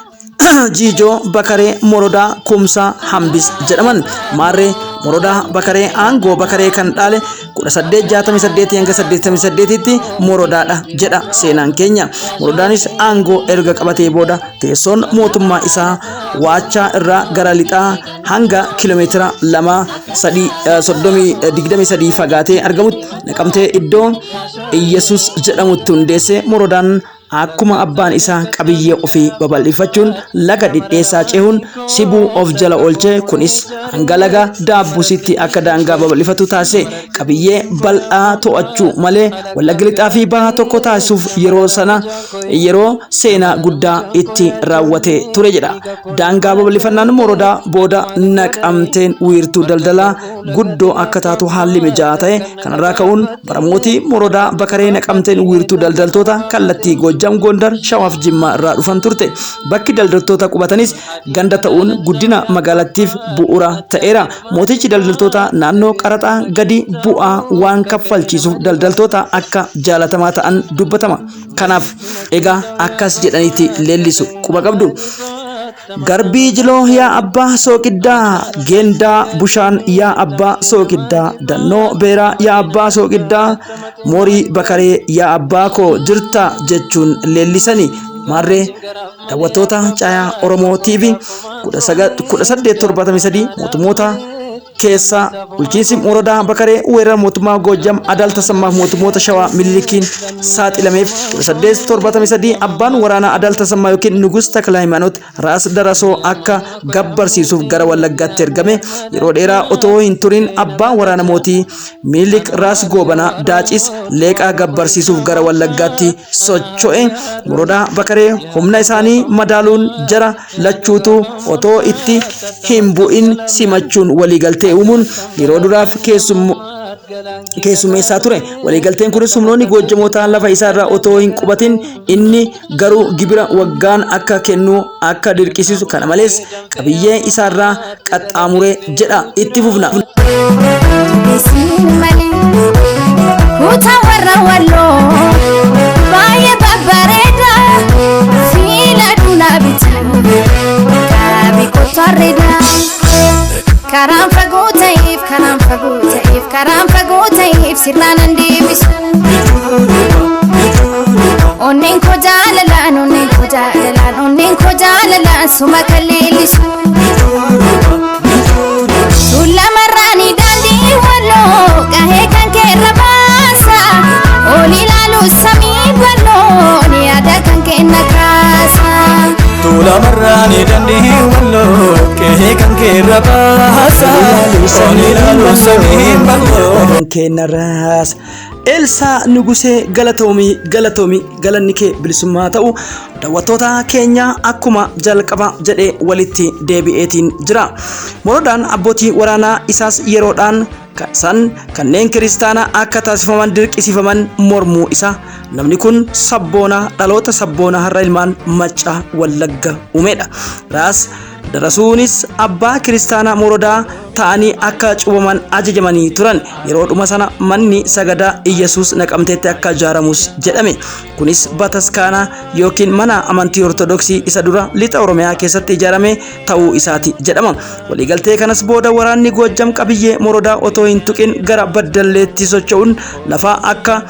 Jiijoo, Bakaree, Morodaa, Kumsaa, Hambis jedhaman. Maarree Morodaa Bakaree aangoo Bakaree kan dhaale 1868 hanga 88tti Morodaadha jedha seenaan keenya. Morodaanis aangoo erga qabatee booda teessoon mootummaa isaa Waachaa irraa gara lixaa hanga kiiloomeetira 223 fagaatee argamutti naqamtee iddoo Iyyesuus jedhamutti hundeesse. Morodaan akkuma abbaan isaa qabiyyee ofii babal'ifachuun laga dhidheessaa cehuun Sibuu of jala oolche. Kunis hanga laga Daabbusitti akka daangaa babal'ifatu taasise. Qabiyyee bal'aa to'achuu malee Wallagga lixaa fi bahaa tokko taasisuuf yeroo seenaa guddaa itti raawwate ture jedha. Daangaa babal'ifannaan Morodaa booda naqamteen wiirtuu daldalaa guddoo akka taatu haalli mijaa'aa ta'e. Kanarraa ka'uun bara mootii Morodaa Bakaree naqamteen wiirtuu daldaltoota kallattii Goojjam, Gondar, Shawaaf, Jimmaa irraa dhufan turte. Bakki daldaltoota qubatanis ganda ta'uun guddina magaalattiif bu'uura ta'eera. Mootichi daldaltoota naannoo qaraxaa gadi bu'aa waan kaffalchiisuuf daldaltoota akka jaalatamaa ta'an dubbatama. Kanaaf egaa akkas jedhaniiti leellisu quba qabdu. Garbii Jiloo yaa abbaa Sooqiddaa, Geendaa Bushaan yaa abbaa Sooqiddaa, Dannoo Beeraa yaa abbaa Sooqiddaa, Moorii Bakaree yaa abbaa koo jirta jechuun leellisanii. Maarree daawwattoota Caayaa Oromoo TV 1873 mootummoota keessa bulchiinsi Morodaa Bakaree weerara mootummaa Goojjam Adaal Tasammaaf mootummoota Shawaa Minilikiin saaxilameef 1873 abbaan waraanaa Adaal Tasammaa yookiin Nugus Takla Hayimaanoot Raas Darasoo akka gabbarsiisuuf gara Wallaggaatti ergame. Yeroo dheeraa otoo hin turin abbaan waraana mootii Minilik Raas Goobanaa Daacis Leeqaa gabbarsiisuuf gara Wallaggaatti socho'e. Morodaa Bakaree humna isaanii madaaluun jara lachuutu otoo itti hin bu'in simachuun waliigaltee uumuun yeroo duraaf keessummeessaa ture. Waliigalteen kunis humnoonni Goojjamoota lafa isaa irraa otoo hin qubatin inni garuu gibira waggaan akka kennu akka dirqisiisu, kana malees qabiyyee isaa irraa qaxxaamure jedha. Itti fufna. Karaan fagoo ta'eef sirnaan hin deebisu. Onneen koo jaalalaan suma kan leellisu. Tuulamarraanii daandii walloo gahee kan keerra baasa. Ol ilaalu samii walloo ni yaada kan kenna kaasa. Tuulamarraanii daandii walloo gahee kan keerra baasa. Ol ilaalu samii walloo kenna raasa. Elsaa Nugusee galatoomii galanni kee bilisummaa ta'u. Daawwattoota keenya akkuma jalqaba jedhee walitti deebi'eetiin jira. Morodaan abbootii waraanaa isaas yeroodhaan kanneen kiristaanaa akka taasifaman dirqisiifaman mormuu isa. Namni kun sabboona dhaloota sabboona har'a ilmaan Maccaa Wallagga uumedha. Raas Darasuunis abbaa kiristaanaa Morodaa ta'anii akka cuubaman ajajamanii turan. Yeroo dhuma sana manni sagadaa Iyyesuus Naqamteetti akka ijaaramus jedhame. Kunis bataskaana yookiin mana amantii Ortodoksii isa dura lixa Oromiyaa keessatti ijaarame ta'uu isaati jedhama. Waliigaltee kanas booda waraanni Goojjam qabiyyee Morodaa otoo hin tuqin gara Baddalleetti socho'uun lafa akka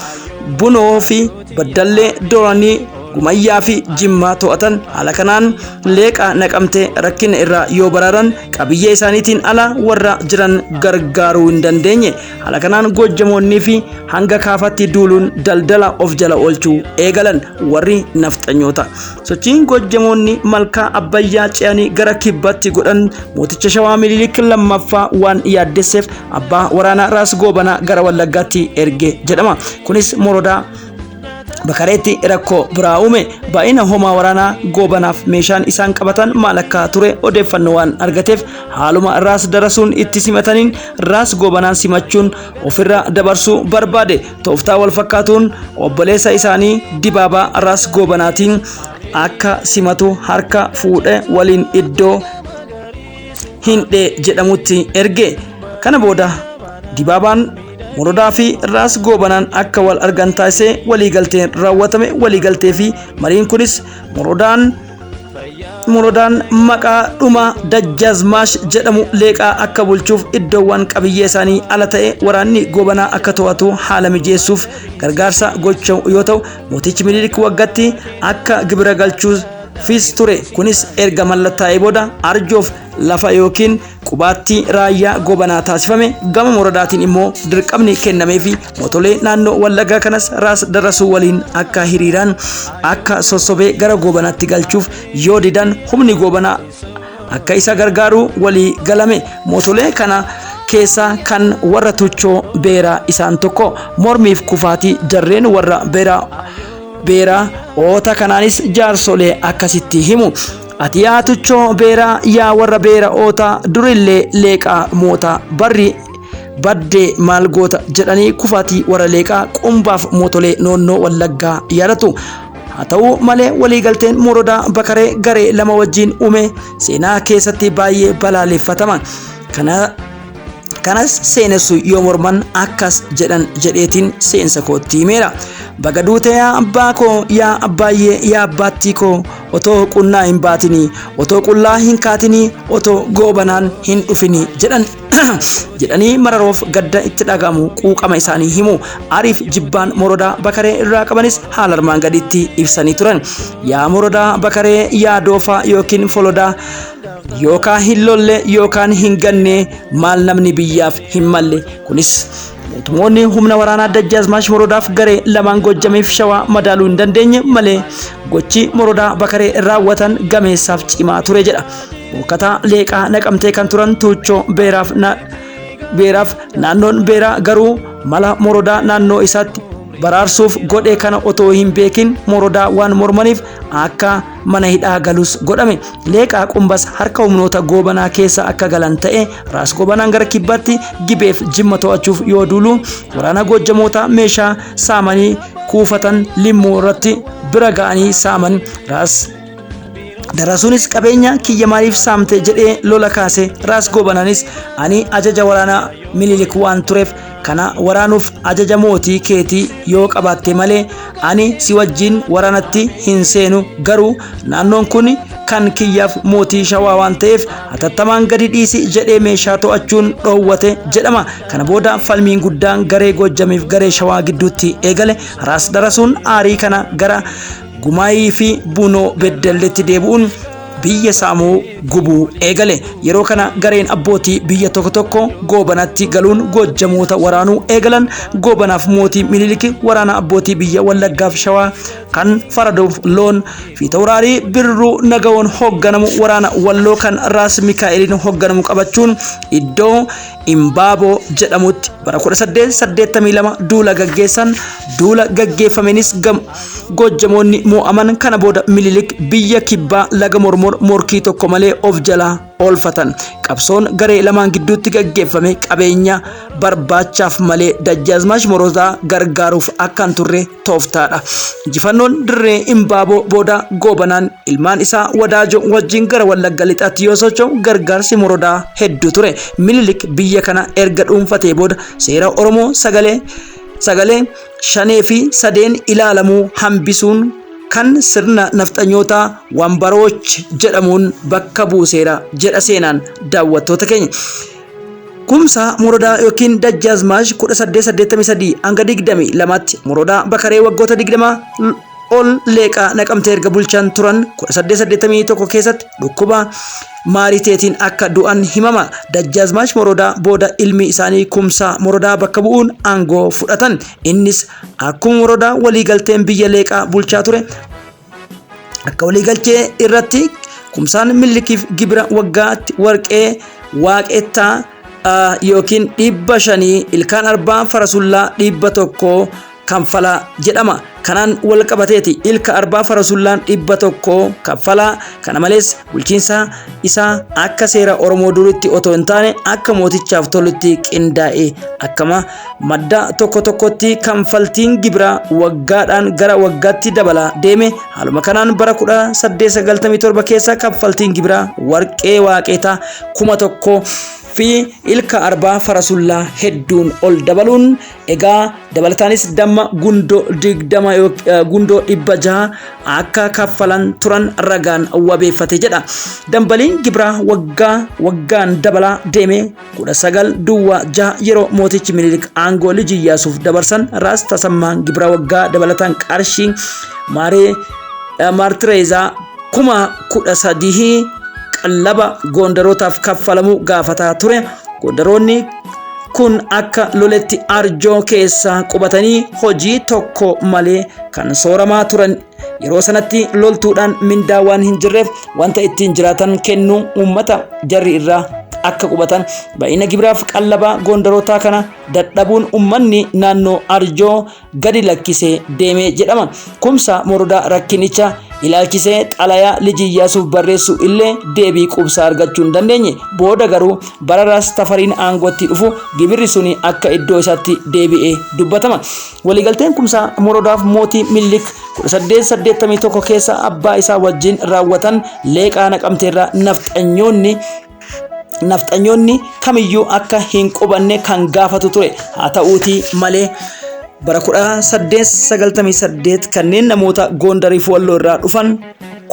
Bunoo fi Baddallee Dooranii Gumayyaa fi Jimmaa to'atan. Haala kanaan Leeqaa Naqamtee rakkina irraa yoo baraaran qabiyyee isaaniitiin ala warra jiran gargaaruu hin dandeenye. Haala kanaan Goojjamoonnii fi hanga Kaafaatti duuluun daldala of jala oolchuu eegalan warri nafxanyoota. Sochiin Goojjamoonni malkaa Abbayyaa ce'anii gara kibbaatti godhan mooticha Shawaa Minilik lammaffaa waan yaaddesseef abbaa waraanaa Raas Goobanaa gara Wallaggaatti erge jedhama. Kunis Morodaa Bakareetti rakkoo biraa uume. Baay'ina homaa waraanaa Goobanaaf meeshaan isaan qabatan maal akka ture odeeffannoo waan argateef haaluma Raas Darasuun itti simataniin Raas Goobanaan simachuun ofirra dabarsuu barbaade. Tooftaa wal fakkaatuun obboleessa isaanii Dibaabaa Raas Goobanaatiin akka simatu harka fuudhee waliin iddoo Hindhee jedhamutti erge. Kana booda Dibaabaan Morodaa fi Raas Goobanaan akka wal argan taasisee waliigalteen raawwatame. Waliigaltee fi mariin kunis Morodaan maqaa dhuma Dajjazmaash jedhamu Leeqaa akka bulchuuf iddoowwan qabiyyee isaanii ala ta'e waraanni Goobanaa akka to'atu haala mijeessuuf gargaarsa gochuu yoo ta'u, mootichi Minilik waggaatti akka gibira galchuufis ture. Kunis erga mallattaa'ee booda arjoof lafa yookiin qubaatti raayyaa Goobanaa taasifame. Gama Morodaatiin immoo dirqamni kennamee fi mootolee naannoo Wallaggaa kanas Raas Darasuu waliin akka hiriiraan akka sossobee gara Goobanaatti galchuuf yoo didan humni Goobanaa akka isa gargaaru walii galame. Mootolee kana keessa kan warra Tuchoo Beeraa isaan tokko. Mormiif kufaatii jarreen warra Beeraa oota kanaanis jaarsolee akkasitti himu. Ati yaa Tuchoo Beeraa yaa warra Beera oota durillee Leeqaa moota barri baddee maal goota jedhanii kufaatii warra Leeqaa qumbaaf mootolee noonnoo Wallaggaa yaadatu. Haa ta'u malee waliigalteen Morodaa Bakaree garee lama wajjin uume seenaa keessatti baay'ee balaaleffatama. Kanas seenessu yoo morman akkas jedhan jedheetiin seensa kootti himeera. Baga duute yaa abbaa koo yaa abbaayyee yaa abbaattii koo otoo qunnaa hin baatinii otoo qullaa hin kaatinii otoo Goobanaan hin dhufinii jedhanii mararoof gadda itti dhagamu quuqama isaanii himu. Ariif jibbaan Morodaa Bakaree irraa qabanis haala armaan gaditti ibsanii turan. Yaa Morodaa Bakaree yaa doofaa yookiin folodaa yookaan hin lolle yookaan hin ganne maal namni biyyaaf hin malle. Kunis mootummoonni humna waraanaa Dajjaazmaash Morodaaf garee lamaan Gojjamiif Shawaa madaaluu hin dandeenye malee gochi Morodaa Bakaree raawwatan gameessaaf cimaa ture jedha. Bookata Leeqaa naqamtee kan turan Tuuchoo Beeraaf naannoon Beeraa garuu mala Morodaa naannoo isaatti baraarsuuf godhe kana otoo hin beekin Morodaa waan mormaniif akka mana hidhaa galus godhame. Leeqaa Qumbas harka humnoota Goobanaa keessa akka galan ta'e Raas Goobanaan gara kibbaatti Gibeef Jimma to'achuuf yoo duulu waraana Gojjamoota meeshaa saamanii kuufatan Limmoo irratti bira ga'anii saaman. Darasuunis qabeenya kiyya maaliif saamte jedhee lola kaase. Raas Goobanaanis ani ajaja waraanaa Minilik waan tureef kana waraanuuf ajaja mootii keetii yoo qabaatte malee ani si wajjin waraanatti hin seenu, garuu naannoon kun kan kiyyaaf mootii Shawaa waan ta'eef hatattamaan gadi dhiisi jedhee meeshaa to'achuun dhoowwate jedhama. Kana booda falmiin guddaan garee Gojjamiif garee Shawaa gidduutti eegale. Raas Darasuun aarii kana gara Gumaayii fi Bunoo Beddelleetti deebi'uun biyya saamuu gubuu eegale. Yeroo kana gareen abbootii biyya tokko Goobanatti galuun Gojjamoota waraanuu eegalan. Goobanaaf mootii Minilik waraana abbootii biyya Wallaggaaf Shawaa kan Faraduuf Loon fi Tawraarii Birruu Nagawoon hoogganamu waraana Walloo kan Raas Mikaa'eliin hoogganamu qabachuun iddoo Imbaaboo jedhamutti bara 1882 duula gaggeessan. Duula gaggeeffamenis Gojjamoonni mo'aman. Kana booda Minilik biyya kibbaa laga morkii tokko malee of jalaa oolfatan. Qabsoon garee lamaan gidduutti gaggeeffame qabeenya barbaachaaf malee Dajjaazmaash Morodaa gargaaruuf akkan turre tooftaadha. Injifannoon dirree Imbaaboo booda Goobanaan ilmaan isaa Wadaajo wajjin gara Wallagga lixaatti yoo socho'u gargaarsi Morodaa hedduu ture. Minilik biyya kana erga dhuunfatee booda seera Oromoo sagalee 5 fi 3 ilaalamuu hambisuun kan sirna nafxanyoota Wambarooch jedhamuun bakka buuseera jedha seenaan daawwattoota keenya. Kumsaa Morodaa yookiin Dajjaazmaash 1883 hanga 22tti Morodaa Bakaree waggoota 20 ol Leeqaa naqamtee erga bulchan turan 1881 keessatti dhukkuba maariteetiin akka du'an himama. Dajjaazmaash Morodaa booda ilmi isaanii Kumsaa Morodaa bakka bu'uun aangoo fudhatan. Innis akkuma Morodaa waliigalteen biyya Leeqaa bulchaa ture. Akka waliigalchee irratti Kumsaan Minilikiif gibira waggaatti warqee waaqettaa yookiin 500 ilkaan arbaa farasullaa 100 kanfalaa jedhama. Kanaan wal qabateeti ilka arbaa farasullaan 100 kanfalaa. Kana malees bulchiinsa isaa akka seera Oromoo duritti otoo hin taane akka mootichaaf tolutti qindaa'e. Akkama madda tokkotti kanfaltiin gibira waggaadhaan gara waggaatti dabalaa deeme. Haaluma kanaan bara 1897 keessa kanfaltiin gibira warqee waaqeetaa 1000 fi ilka arbaa farasullaa hedduun ol dabaluun egaa dabalataanis damma gundoo 600 akka kaffalan turan ragaan wabeeffate jedha. Dambaliin gibira waggaan dabalaa deeme 1906 yeroo mootichi Minilik aangoo Liji Iyyaasuuf dabarsan Raas Tasammaan gibira waggaa dabalataan qarshii maartireezaa 13,000 qallaba Gondarootaaf kaffalamu gaafataa ture. Gondaroonni kun akka loletti arjoo keessa qubatanii hojii tokko malee kan sooramaa turan. Yeroo sanatti loltuudhaan mindaa waan hin jirreef wanta ittiin jiraatan kennu uummata jarri irraa akka qubatan. Baay'ina gibiraaf qallaba Gondarootaa kana dadhabuun uummanni naannoo arjoo gadi lakkisee deeme jedhama. Kumsaa Morodaa rakkinicha ilaalchisee xalayaa Liji Iyyaasuuf barreessu illee deebii qubsaa argachuu hin dandeenye. Booda garuu bara Raas Tafariin aangootti dhufu gibirri suni akka iddoo isaatti deebi'ee dubbatama. Waliigalteen Kumsaa Morodaaf mootii Minilik 1881 keessa abbaa isaa wajjin raawwatan Leeqaa naqamteerraa nafxanyoonni kamiyyuu akka hin qubanne kan gaafatu ture. Haa ta'uutii malee bara 1898 kanneen namoota Gondariif Walloo irraa dhufan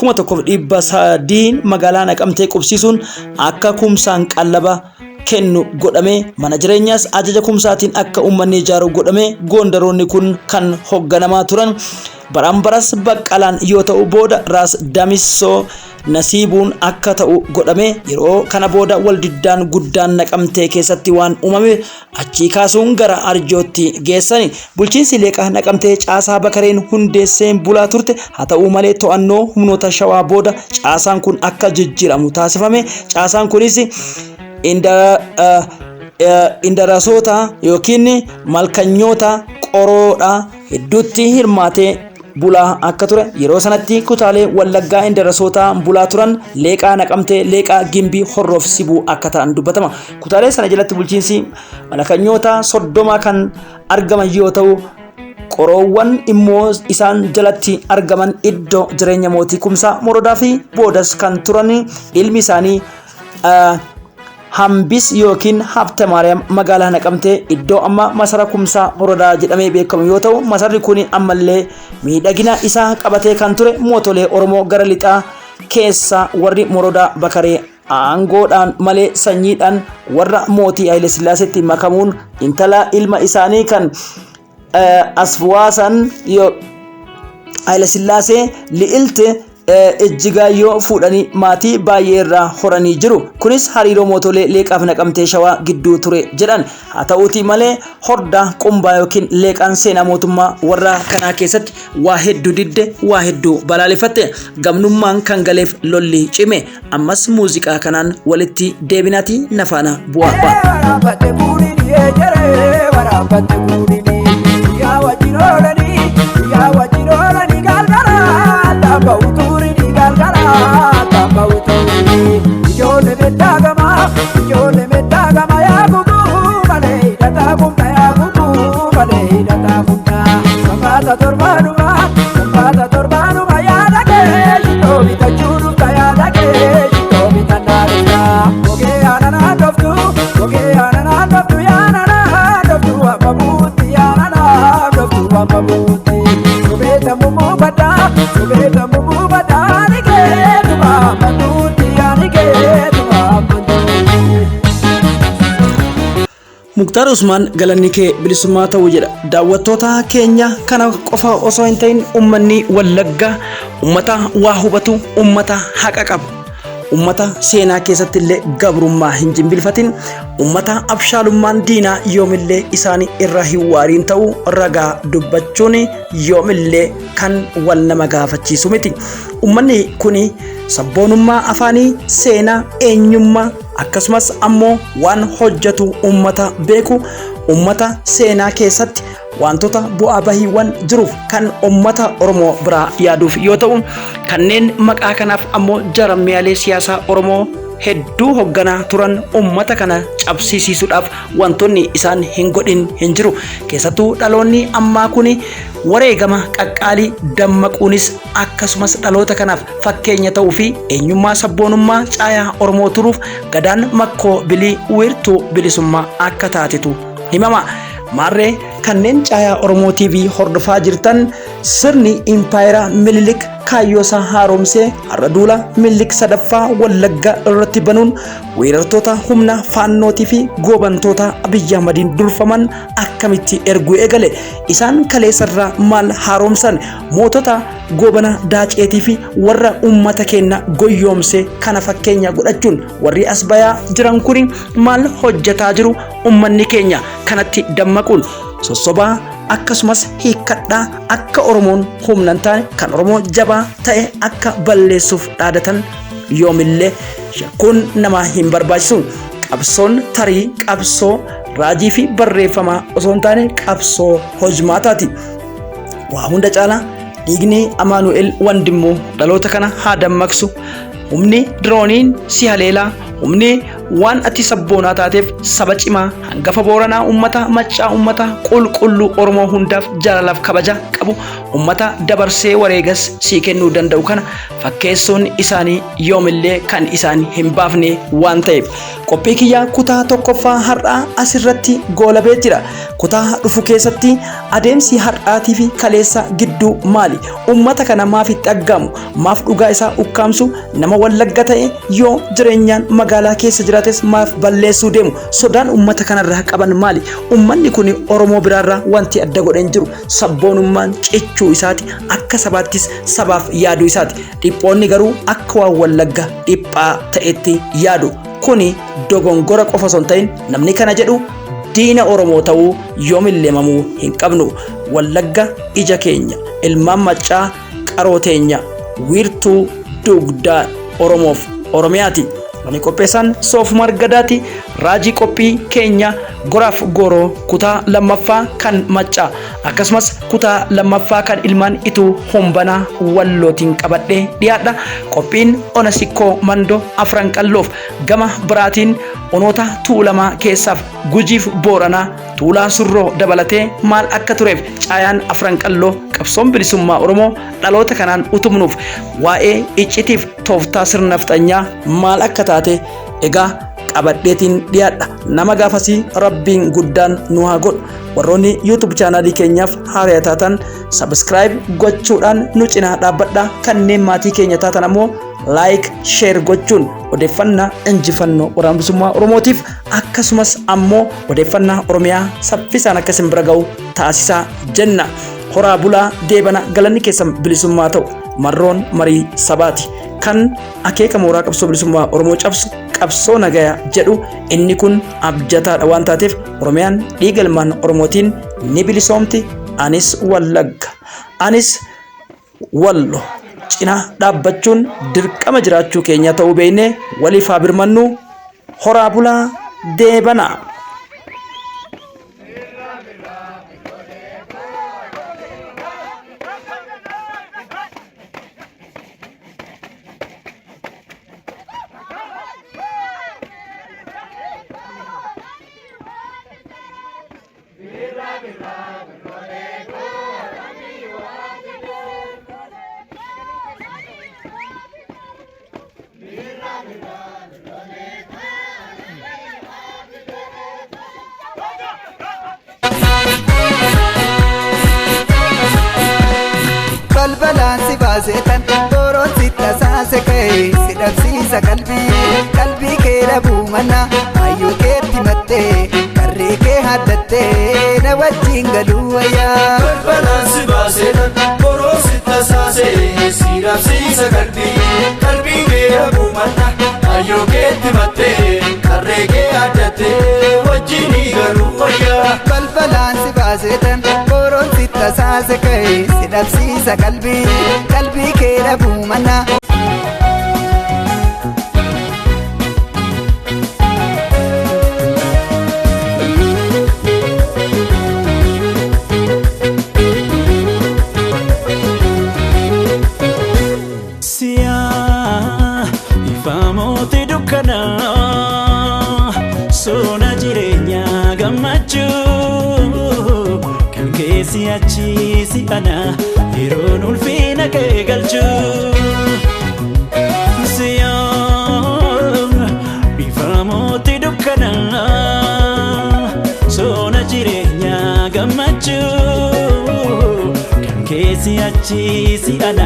1300 magaalaa naqamtee qubsiisuun akka Kumsaan qallaba kennu godhame mana jireenyaas ajaja kumsaatiin akka uummanni ijaaru godhame Gondaroonni kun kan hoogganamaa turan Barambaras Baqqalaan yoo ta'u booda Raas Damissoo Nasiibuun akka ta'u godhame yeroo kana booda waldiddaan guddaan Naqamtee keessatti waan uumame achii kaasuun gara Arjootti geessani bulchiinsi leeqa Naqamtee caasaa Bakareen hundeesseen bulaa turte haa ta'u malee to'annoo humnoota Shawaa booda caasaan kun akka jijjiiramu taasifame caasaan kunis indarasoota yookiin malkanyoota qoroodha hedduutti hirmaatee bulaa akka ture yeroo sanatti kutaalee Wallaggaa indarasoota bulaa turan leeqaa Naqamtee leeqaa Gimbii Horroof Sibuu akka ta'an dubbatama kutaalee sana jalatti bulchiinsi malkanyoota 30 kan argaman yoo ta'u qoroowwan immoo isaan jalatti argaman iddoo jireenya mootii Kumsaa Morodaa fi boodas kan turan ilmi isaanii Hambis yookiin Habte Maariyaam magaalaa Naqamtee iddoo amma masara Kumsaa Morodaa jedhamee beekamu yoo ta'u masarri kun ammallee miidhagina isaa qabatee kan ture mootolee Oromoo gara lixaa keessa warri Morodaa Bakaree aangoodhaan malee sanyiidhaan warra mootii Haile Sillaaseetti makamuun intala ilma isaanii kan Aswaasan Haile Sillaasee li'ilte ejjigaayyoo fuudhanii maatii baay'ee irraa horanii jiru kunis hariiroo mootolee leeqaaf Naqamtee Shawaa gidduu ture jedhan haa ta'uutii malee hordaa qumbaa yookiin leeqaan seenaa mootummaa warra kanaa keessatti waa hedduu didde waa hedduu balaaleffatte gamnummaan kan galeef lolli cime ammas muuziqaa kanaan walitti deebinaati nafaana bu'aa Muktaar Usmaan galanni kee bilisummaa ta'uu jedha daawwattoota keenya kana qofa osoo hin ta'in ummanni Wallaggaa ummata waa hubatu ummata haqa qabu ummata seenaa keessatti illee gabrummaa hin jimbilfatin ummata abshaalummaan diinaa yoomillee isaanii irra hin waariin ta'uu ragaa dubbachuun yoomillee kan wal nama gaafachiisu miti ummanni kuni sabboonummaa afaanii seenaa eenyummaa akkasumas ammoo waan hojjetu ummata beeku ummata seenaa keessatti wantoota bu'aa bahiiwwan jiruuf kan ummata Oromoo biraa yaaduuf yoo ta'u kanneen maqaa kanaaf ammoo jaarmiyaalee siyaasaa Oromoo hedduu hoogganaa turan ummata kana cabsiisuudhaaf wantoonni isaan hin godhin hin jiru keessattuu dhaloonni ammaa kuni wareegama qaqqaalii dammaquunis akkasumas dhaloota kanaaf fakkeenya ta'uu fi eenyummaa sabboonummaa caayaa Oromoo turuuf gadaan makkoo bilii wiirtuu bilisummaa akka taatetu himama maarree kanneen caayaa Oromoo TV hordofaa jirtan sirni Impaayera Minilik kaayyoosaa haaromsee har'a duula Minilik sadaffaa Wallaggaa irratti banuun weerartoota humna faannootii fi goobantoota Abiyyi Ahmadiin durfaman akkamitti erguu eegale isaan kaleessarraa maal haaromsan mootota goobana daaceetii fi warra ummata keenya goyyoomse kana fakkeenya godhachuun warri as bayaa jiran kun maal hojjetaa jiru ummanni keenya kanatti dammaquun sossobaa akkasumas hiikkadhaa akka Oromoon humnan taane kan Oromoo jabaa ta'e akka balleessuuf dhaadatan yoomillee shakkuun nama hin barbaachisu qabsoon tarii qabsoo raajii fi barreeffamaa osoo hin taane qabsoo hojmaataati waa hunda caalaa dhiigni Amaanu'el Wandimmoo dhaloota kana haa dammaqsu humni dirooniin si haleelaa humni waan ati sabboonaa taateef saba cimaa hangafa Booranaa ummata Maccaa ummata qulqulluu Oromoo hundaaf jaalalaaf kabaja qabu ummata dabarsee wareegas sii kennuu danda'u kana fakkeessuun isaanii yoomillee kan isaan hin baafne waan ta'eef qophii kiyyaa kutaa tokkoffaa har'aa asirratti goolabee jira kutaa dhufu keessatti adeemsi har'aatii fi kaleessa gidduu maali? Ummata kana maaf itti dhaggamu? Maaf dhugaa isaa ukkaamsu? Nama Wallagga ta'e yoo jireenyaan magaalaa keessa jiraates maaf balleessuu deemu? Sodaan ummata kanarraa qaban maali? Ummanni kun Oromoo biraarraa wanti adda godhan jiru. Sabboonummaan cichuu isaati, akka sabaattis sabaaf yaaduu isaati. Dhiphoonni garuu akka waan Wallagga dhiphaa ta'etti yaadu. Kuni dogongora qofa osoo hin ta'in namni kana jedhu diina Oromoo ta'uu yoomillee mamuu hin qabnu. Wallagga ija keenya, ilmaan maccaa qaroo teenya, wiirtuu dugdaa Oromoof Oromiyaati. Ani qopheessaan Soofumar Gadaati. Raajii qophii keenya goraaf goroo kutaa lammaffaa kan maccaa akkasumas kutaa lammaffaa kan ilmaan ituu hombanaa wallootiin qabadhee dhiyaadha. Qophiin ona sikkoo mandoo afran qalloof gama biraatiin onoota tuulamaa keessaaf gujiif booranaa tuulaa surroo dabalatee maal akka tureef caayaan afran qalloo qabsoon bilisummaa Oromoo dhaloota kanaan utubnuuf waa'ee iccitiif tooftaa sirna fixanyaa maal akka taate egaa qabadheetiin dhiyaadha. Nama gaafasii rabbiin guddaan nu haa godhu. Warroonni YouTube chaanaalii keenyaaf haaraa taatan subscribe gochuudhaan nu cinaa dhaabbadha. Kanneen maatii keenya taatan ammoo like share gochuun odeeffannaa injifannoo waraana bilisummaa Oromootiif akkasumas ammoo odeeffannaa Oromiyaa saffisaan akka isin bira ga'u taasisaa jenna. Horaa bulaa deebana galanni keessan bilisummaa ta'u. Marroon marii sabaati kan akeeka mooraa qabsoo bilisummaa Oromoo cabsu qabsoo nagayaa jedhu. Inni kun abjataadha waan taateef Oromiyaan dhiiga ilmaan Oromootiin ni bilisoomti. Anis Wallagga, anis Wallo cinaa dhaabbachuun dirqama jiraachuu keenya ta'uu beeknee waliif haa birmannu. Horaa bulaa deebana. Balbalaan si baasetan tooroon si tasaase ka'e si dhabsiisa qalbii kee dhabuu manna hayyuu keetti mattee karree kee haddattee na wajjin galuu wayyaa. Balbalaan si baasetan tooroon si tasaase si dhabsiisa qalbii kee dhabuu manna hayyuu keetti mattee karree kee haddattee wajjin galuu wayyaa. Balbalaan si baasetan tooroon si tasaase ka'e si dhabsiisa qalbii kee dhabuu manna. Siyaa ifaamootii dukkanaa soona jireenyaa gammachuu kan keessi achi si ana yeroon ulfina kee galchuu. Siyaa ifaamootii dukkanaa soona jireenyaa gammachuu kan keessi achi si ana.